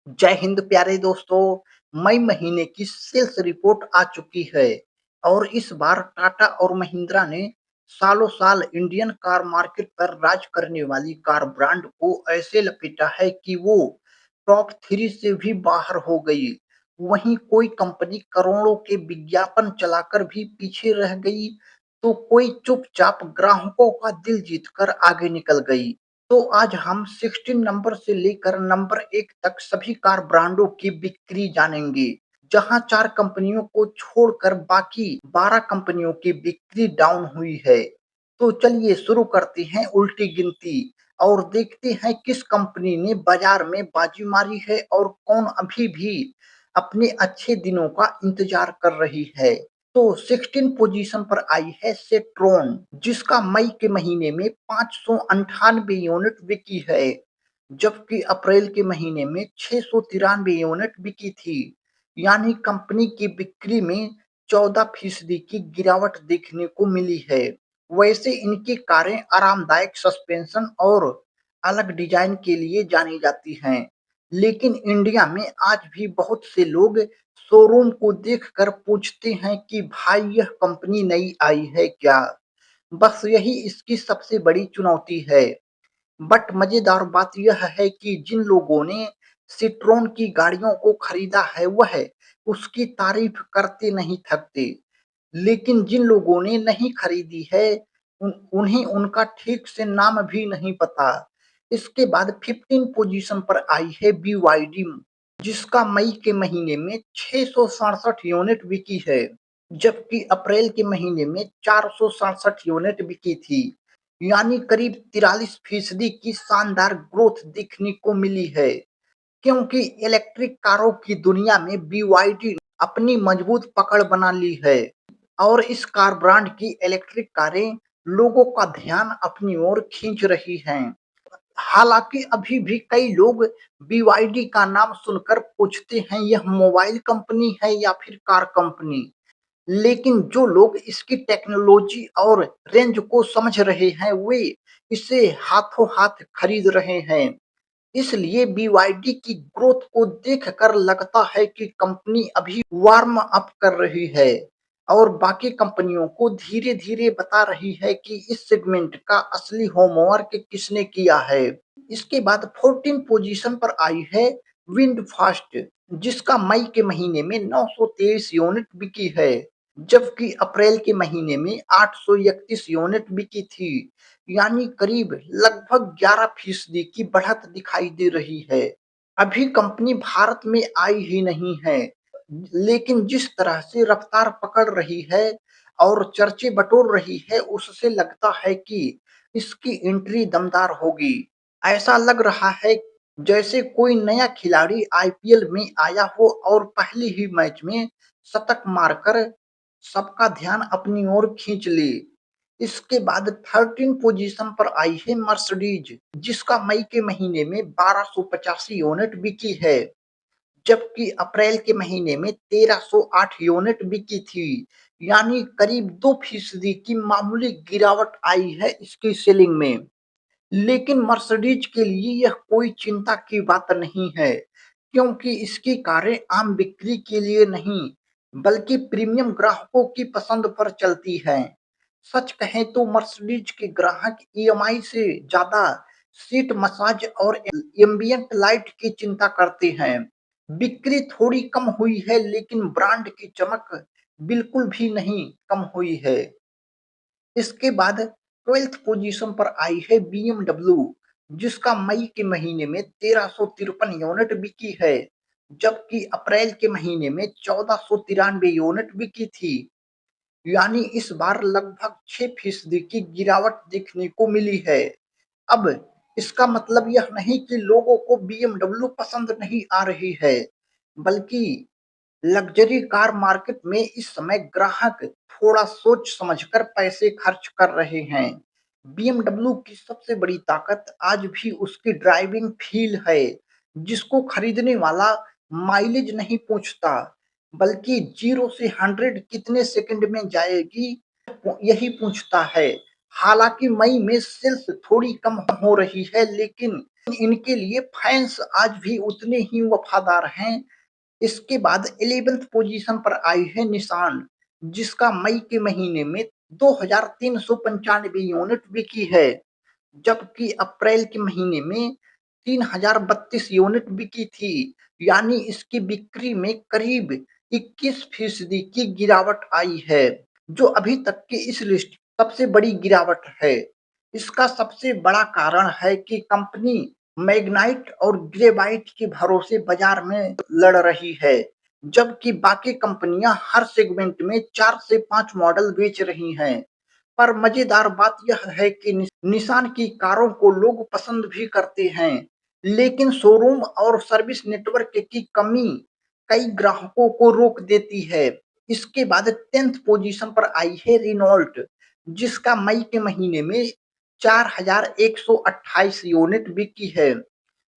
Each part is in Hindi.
जय हिंद प्यारे दोस्तों। मई महीने की सेल्स रिपोर्ट आ चुकी है और इस बार टाटा और महिंद्रा ने सालों साल इंडियन कार मार्केट पर राज करने वाली कार ब्रांड को ऐसे लपेटा है कि वो टॉप थ्री से भी बाहर हो गई। वहीं कोई कंपनी करोड़ों के विज्ञापन चलाकर भी पीछे रह गई, तो कोई चुपचाप ग्राहकों का दिल जीतकर आगे निकल गई। तो आज हम 16 नंबर से लेकर नंबर 1 तक सभी कार ब्रांडों की बिक्री जानेंगे, जहां 4 कंपनियों को छोड़कर बाकी 12 कंपनियों की बिक्री डाउन हुई है। तो चलिए शुरू करते हैं उल्टी गिनती और देखते हैं किस कंपनी ने बाजार में बाजी मारी है और कौन अभी भी अपने अच्छे दिनों का इंतजार कर रही है। तो 16 पोजीशन पर आई है सेट्रोन, जिसका मई के महीने में 598 यूनिट बिकी है, जबकि अप्रैल के महीने में 693 यूनिट बिकी थी। यानी कंपनी की बिक्री में 14% की गिरावट देखने को मिली है। वैसे इनकी कारें आरामदायक सस्पेंशन और अलग डिजाइन के लिए जानी जाती हैं, लेकिन इंडिया में आज भी बहुत से लोग शोरूम को देखकर पूछते हैं कि भाई यह कंपनी नई आई है क्या? बस यही इसकी सबसे बड़ी चुनौती है। बट मजेदार बात यह है कि जिन लोगों ने सिट्रोन की गाड़ियों को खरीदा है वह उसकी तारीफ करते नहीं थकते, लेकिन जिन लोगों ने नहीं खरीदी है उन्हें उनका ठीक से नाम भी नहीं पता। इसके बाद 15 पोजीशन पर आई है BYD, जिसका मई के महीने में 667 यूनिट बिकी है, जबकि अप्रैल के महीने में 467 यूनिट बिकी थी। यानी करीब 43% की शानदार ग्रोथ देखने को मिली है, क्योंकि इलेक्ट्रिक कारों की दुनिया में BYD अपनी मजबूत पकड़ बना ली है और इस कार ब्रांड की इलेक्ट्रिक कारें लोगों का ध्यान अपनी ओर खींच रही हैं। हालांकि अभी भी कई लोग BYD का नाम सुनकर पूछते हैं यह मोबाइल कंपनी है या फिर कार कंपनी, लेकिन जो लोग इसकी टेक्नोलॉजी और रेंज को समझ रहे हैं वे इसे हाथों हाथ खरीद रहे हैं। इसलिए BYD की ग्रोथ को देखकर लगता है कि कंपनी अभी वार्म अप कर रही है और बाकी कंपनियों को धीरे धीरे बता रही है कि इस सेगमेंट का असली होमवर्क किसने किया है। इसके बाद 14 पोजीशन पर आई है विंड फास्ट, जिसका मई के महीने में 923 यूनिट बिकी है, जबकि अप्रैल के महीने में 831 यूनिट बिकी थी। यानी करीब लगभग 11% की बढ़त दिखाई दे रही है। अभी कंपनी भारत में आई ही नहीं है, लेकिन जिस तरह से रफ्तार पकड़ रही है और चर्चे बटोर रही है उससे लगता है कि इसकी एंट्री दमदार होगी। ऐसा लग रहा है जैसे कोई नया खिलाड़ी IPL में आया हो और पहले ही मैच में शतक मारकर सबका ध्यान अपनी ओर खींच ले। इसके बाद 13 पोजीशन पर आई है मर्सिडीज, जिसका मई के महीने में 1285 यूनिट बिकी है, जबकि अप्रैल के महीने में 1308 यूनिट बिकी थी। यानी करीब 2% की मामूली गिरावट आई है इसकी सेलिंग में। लेकिन मर्सिडीज के लिए यह कोई चिंता की बात नहीं है, क्योंकि इसकी कारें आम बिक्री के लिए नहीं बल्कि प्रीमियम ग्राहकों की पसंद पर चलती हैं। सच कहें तो मर्सिडीज के ग्राहक EMI से ज्यादा सीट मसाज और एम्बियंट लाइट की चिंता करते हैं। बिक्री थोड़ी कम हुई है, लेकिन ब्रांड की चमक बिल्कुल भी नहीं कम हुई है। इसके बाद 12th पोजीशन पर आई है BMW, जिसका मई के महीने में 1353 यूनिट बिकी है, जबकि अप्रैल के महीने में 1493 यूनिट बिकी थी। यानी इस बार लगभग 6% की गिरावट देखने को मिली है। अब इसका मतलब यह नहीं कि लोगों को BMW पसंद नहीं आ रही है, बल्कि लग्जरी कार मार्केट में इस समय ग्राहक थोड़ा सोच समझकर पैसे खर्च कर रहे हैं। BMW की सबसे बड़ी ताकत आज भी उसकी ड्राइविंग फील है, जिसको खरीदने वाला माइलेज नहीं पूछता, बल्कि 0 से 100 कितने सेकंड में जाएगी यही पूछता है। हालांकि मई में सेल्स थोड़ी कम हो रही है, लेकिन इनके लिए फैंस आज भी उतने ही वफादार हैं। इसके बाद 11th पोजीशन पर आई है निसान, जिसका मई के महीने में 2395 यूनिट बिकी है, जबकि अप्रैल के महीने में 3032 यूनिट बिकी थी। यानी इसकी बिक्री में करीब 21% की गिरावट आई है, जो अभी तक की इस लिस्ट सबसे बड़ी गिरावट है। इसका सबसे बड़ा कारण है कि कंपनी मैग्नाइट और ग्रेफाइट के भरोसे बाजार में लड़ रही है, जबकि बाकी कंपनियां हर सेगमेंट में 4 से 5 मॉडल बेच रही हैं। पर मजेदार बात यह है कि निसान की कारों को लोग पसंद भी करते हैं, लेकिन शोरूम और सर्विस नेटवर्क की कमी कई ग्राहकों को रोक देती है। इसके बाद 10th पोजीशन पर आई है रेनॉल्ट, जिसका मई के महीने में 4128 यूनिट बिकी है,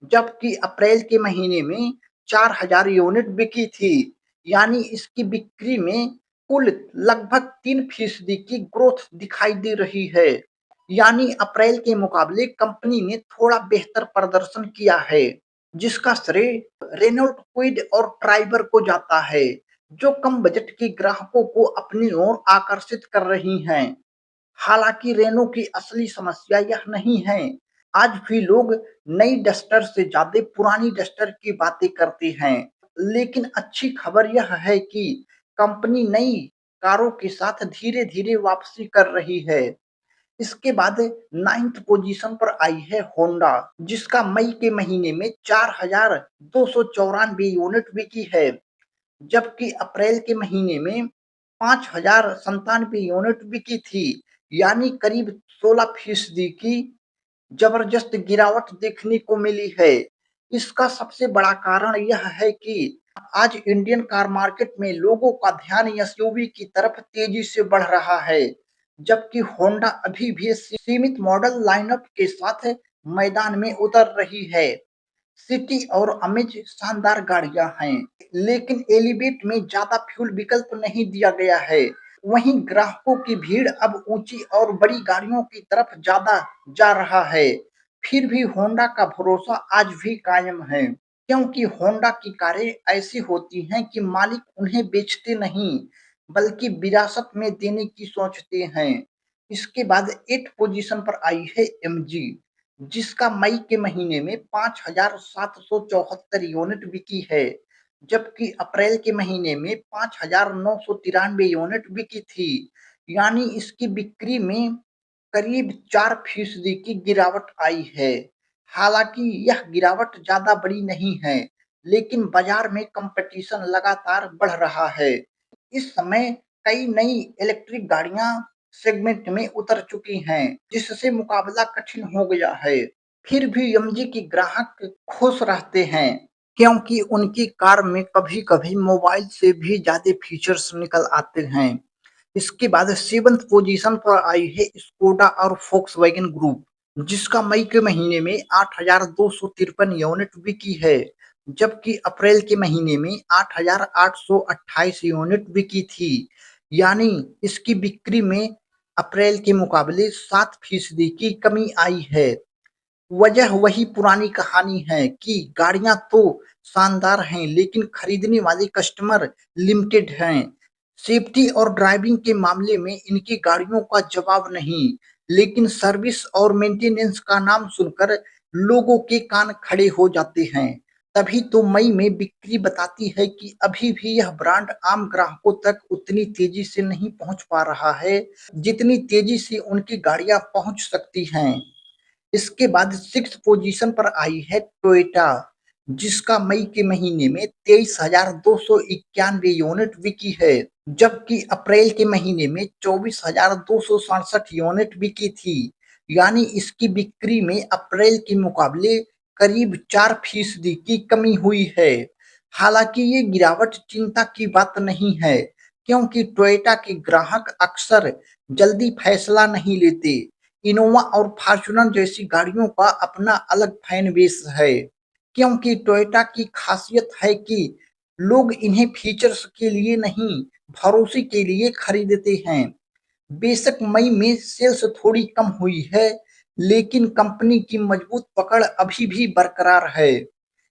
जबकि अप्रैल के महीने में 4000 यूनिट बिकी थी। यानी इसकी बिक्री में कुल लगभग 3% की ग्रोथ दिखाई दे रही है। यानी अप्रैल के मुकाबले कंपनी ने थोड़ा बेहतर प्रदर्शन किया है, जिसका श्रेय रेनॉल्ट क्विड और ट्राइबर को जाता है, जो कम बजट के ग्राहकों को अपनी ओर आकर्षित कर रही हैं। हालांकि रेनो की असली समस्या यह नहीं है। आज भी लोग नई डस्टर से ज्यादा पुरानी डस्टर की बातें करते हैं। लेकिन अच्छी खबर यह है कि कंपनी नई कारों के साथ धीरे धीरे वापसी कर रही है। इसके बाद 9th पोजीशन पर आई है होंडा, जिसका मई के महीने में 4294 यूनिट बिकी है, जबकि अप्रैल के महीने में 5097 यूनिट बिकी थी। यानी करीब 16% की जबरदस्त गिरावट देखने को मिली है। इसका सबसे बड़ा कारण यह है कि आज इंडियन कार मार्केट में लोगों का ध्यान एसयूवी की तरफ तेजी से बढ़ रहा है, जबकि होंडा अभी भी सीमित मॉडल लाइनअप के साथ मैदान में उतर रही है। सिटी और अमेज शानदार गाड़ियां हैं, लेकिन एलिवेट में ज्यादा फ्यूल विकल्प नहीं दिया गया है। वहीं ग्राहकों की भीड़ अब ऊंची और बड़ी गाड़ियों की तरफ ज्यादा जा रहा है। फिर भी होंडा का भरोसा आज भी कायम है, क्योंकि होंडा की कारें ऐसी होती हैं कि मालिक उन्हें बेचते नहीं, बल्कि विरासत में देने की सोचते हैं। इसके बाद 8 पोजीशन पर आई है एमजी, जिसका मई के महीने में 5774 यूनिट बिकी है, जबकि अप्रैल के महीने में 5993 यूनिट बिकी थी। यानी इसकी बिक्री में करीब 4% की गिरावट आई है। हालांकि यह गिरावट ज्यादा बड़ी नहीं है, लेकिन बाजार में कंपटीशन लगातार बढ़ रहा है। इस समय कई नई इलेक्ट्रिक गाड़ियां सेगमेंट में उतर चुकी हैं, जिससे मुकाबला कठिन हो गया है। फिर भी एमजी के ग्राहक खुश रहते हैं, क्योंकि उनकी कार में कभी-कभी मोबाइल से भी ज्यादा फीचर्स निकल आते हैं। इसके बाद 7th पोजीशन पर आई है स्कोडा और फोक्सवैगन ग्रुप, जिसका मई के महीने में 8253 यूनिट बिकी है, जबकि अप्रैल के महीने में 8828 यूनिट बिकी थी। यानी इसकी बिक्री में अप्रैल के मुकाबले 7% की कमी आई है। वजह वही पुरानी कहानी है कि गाड़ियां तो शानदार हैं, लेकिन खरीदने वाले कस्टमर लिमिटेड हैं। सेफ्टी और ड्राइविंग के मामले में इनकी गाड़ियों का जवाब नहीं, लेकिन सर्विस और मेंटेनेंस का नाम सुनकर लोगों के कान खड़े हो जाते हैं। तभी तो मई में बिक्री बताती है कि अभी भी यह ब्रांड आम ग्राहकों तक उतनी तेजी से नहीं पहुंच पा रहा है, जितनी तेजी से उनकी गाड़ियां पहुंच सकती हैं। इसके बाद 6th पोजीशन पर आई है टोयोटा, जिसका मई के महीने में 23,291 यूनिट बिकी है, जबकि अप्रैल के महीने में 24,267 यूनिट बिकी थी। यानी इसकी बिक्री में अप्रैल के मुकाबले करीब 4% की कमी हुई है। हालांकि ये गिरावट चिंता की बात नहीं है, क्योंकि टोयोटा के ग्राहक अक्सर जल्दी फैसला नहीं लेते। इनोवा और फॉर्च्यूनर जैसी गाड़ियों का अपना अलग फैन बेस है, क्योंकि टोयोटा की खासियत है कि लोग इन्हें फीचर्स के लिए नहीं, भरोसे के लिए खरीदते हैं। बेशक मई में सेल्स थोड़ी कम हुई है, लेकिन कंपनी की मजबूत पकड़ अभी भी बरकरार है।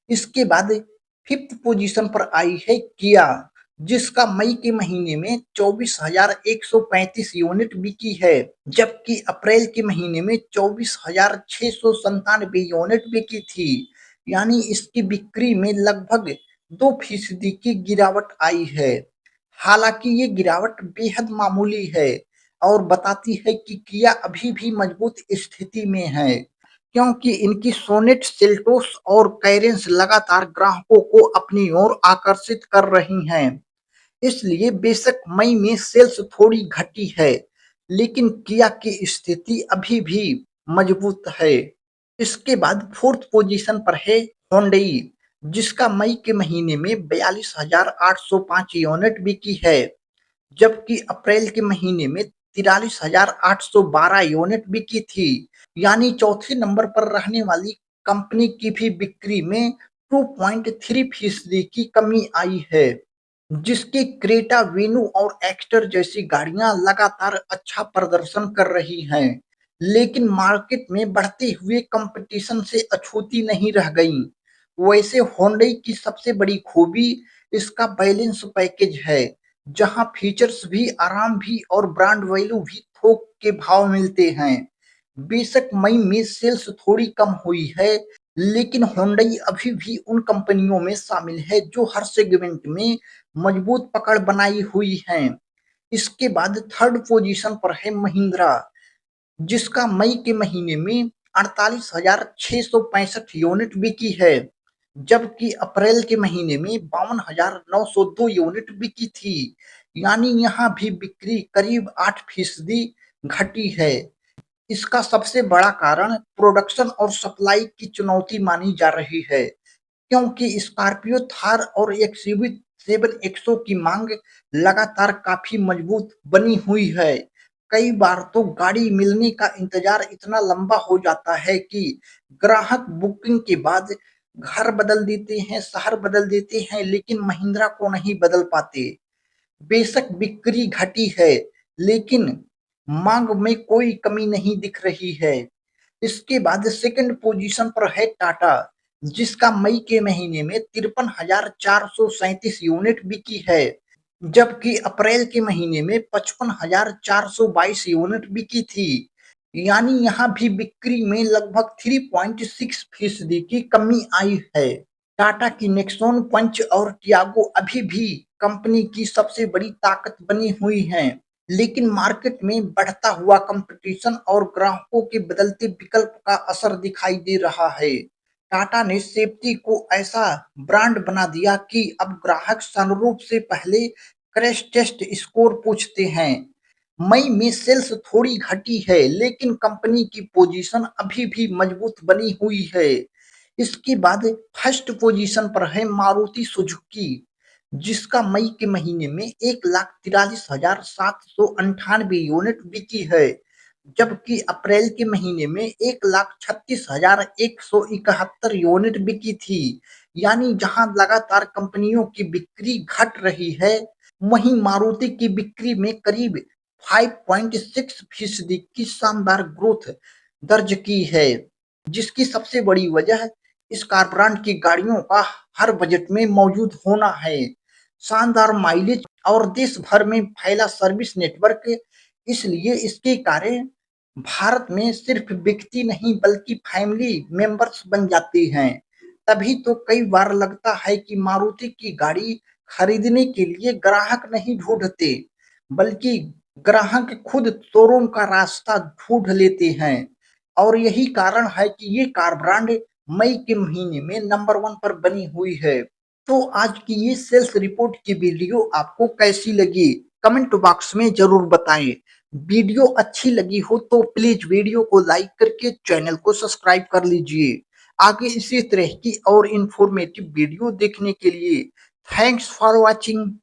इसके बाद फिफ्थ पोजीशन पर आई है किया, जिसका मई के महीने में 24,135 यूनिट बिकी है, जबकि अप्रैल के महीने में 24,697 यूनिट बिकी थी। यानी इसकी बिक्री में लगभग 2% की गिरावट आई है। हालांकि ये गिरावट बेहद मामूली है और बताती है कि किया अभी भी मजबूत स्थिति में है, क्योंकि इनकी सोनेट, सेल्टोस और कैरेंस लगातार ग्राहकों को अपनी ओर आकर्षित कर रही हैं। इसलिए बेशक मई में सेल्स थोड़ी घटी है, लेकिन किया की स्थिति अभी भी मजबूत है। इसके बाद फोर्थ पोजीशन पर है होंडई, जिसका मई के महीने में 42,805 यूनिट बिकी है, जबकि अप्रैल के महीने में 43,812 यूनिट बिकी थी। यानी चौथे नंबर पर रहने वाली कंपनी की भी बिक्री में 2.3% की कमी आई है, जिसकी क्रेटा, वेन्यू और एक्स्टर जैसी गाड़ियां लगातार अच्छा प्रदर्शन कर रही हैं, लेकिन मार्केट में बढ़ते हुए कंपटीशन से अछूती नहीं रह गईं। वैसे होंडई की सबसे बड़ी खूबी इसका बैलेंस पैकेज है, जहां फीचर्स भी, आराम भी और ब्रांड वैल्यू भी थोक के भाव मिलते हैं। बेशक मई में सेल्स थोड़ी कम हुई है, लेकिन होंडई अभी भी उन कंपनियों में शामिल है जो हर सेगमेंट में मजबूत पकड़ बनाई हुई हैं। इसके बाद थर्ड पोजीशन पर है महिंद्रा, जिसका मई के महीने में 48,665 यूनिट बिकी है, जबकि अप्रैल के महीने में 52,902 यूनिट बिकी थी। यानी यहाँ भी बिक्री करीब 8% घटी है। इसका सबसे बड़ा कारण प्रोडक्शन और सप्लाई की चुनौती मानी जा रही है, क्योंकि स्कॉर्पियो, थार और XUV700 की मांग लगातार काफी मजबूत बनी हुई है। कई बार तो गाड़ी मिलने का इंतजार इतना लंबा हो जाता है कि ग्राहक बुकिंग के बाद घर बदल देते हैं, शहर बदल देते हैं, लेकिन महिंद्रा को नहीं बदल पाते। बेशक बिक्री घटी है, लेकिन मांग में कोई कमी नहीं दिख रही है। इसके बाद सेकंड पोजीशन पर है टाटा, जिसका मई के महीने में 53,437 यूनिट बिकी है, जबकि अप्रैल के महीने में 55,422 यूनिट बिकी थी। यानी यहाँ भी बिक्री में लगभग 3.6% की कमी आई है। टाटा की नेक्सॉन, पंच और टियागो अभी भी कंपनी की सबसे बड़ी ताकत बनी हुई हैं, लेकिन मार्केट में बढ़ता हुआ कंपटीशन और ग्राहकों के बदलते विकल्प का असर दिखाई दे रहा है। टाटा ने सेफ्टी को ऐसा ब्रांड बना दिया कि अब ग्राहक सनरूफ से पहले क्रैश टेस्ट स्कोर पूछते हैं। मई में सेल्स थोड़ी घटी है, लेकिन कंपनी की पोजीशन अभी भी मजबूत बनी हुई है। इसके बाद फर्स्ट पोजीशन पर है मारुति सुजुकी, जिसका मई के महीने में 1,43,798 यूनिट बिकी है, जबकि अप्रैल के महीने में 1,36,171 यूनिट बिकी थी। यानी जहां लगातार कंपनियों की बिक्री घट रही है, वहीं मारुति की बिक्री में करीब 5.6% की शानदार ग्रोथ दर्ज की है, जिसकी सबसे बड़ी वजह इस कार ब्रांड की गाड़ियों का हर बजट में मौजूद होना है, शानदार माइलेज और देश भर में फैला सर्विस नेटवर्क। इसलिए इसकी कारें भारत में सिर्फ बिकती नहीं बल्कि फैमिली मेंबर्स बन जाती हैं। तभी तो कई बार लगता है कि मारुति की गाड़ी खरीदने के लिए ग्राहक नहीं ढूंढते, बल्कि ग्राहक खुद शोरूम का रास्ता ढूंढ लेते हैं। और यही कारण है कि ये कार ब्रांड मई के महीने में नंबर 1 पर बनी हुई है। तो आज की ये सेल्स रिपोर्ट की वीडियो आपको कैसी लगी? कमेंट बॉक्स में जरूर बताएं। वीडियो अच्छी लगी हो तो प्लीज वीडियो को लाइक करके चैनल को सब्सक्राइब कर लीजिए। आगे इसी तरह की और इंफॉर्मेटिव वीडियो देखने के लिए थैंक्स फॉर वॉचिंग।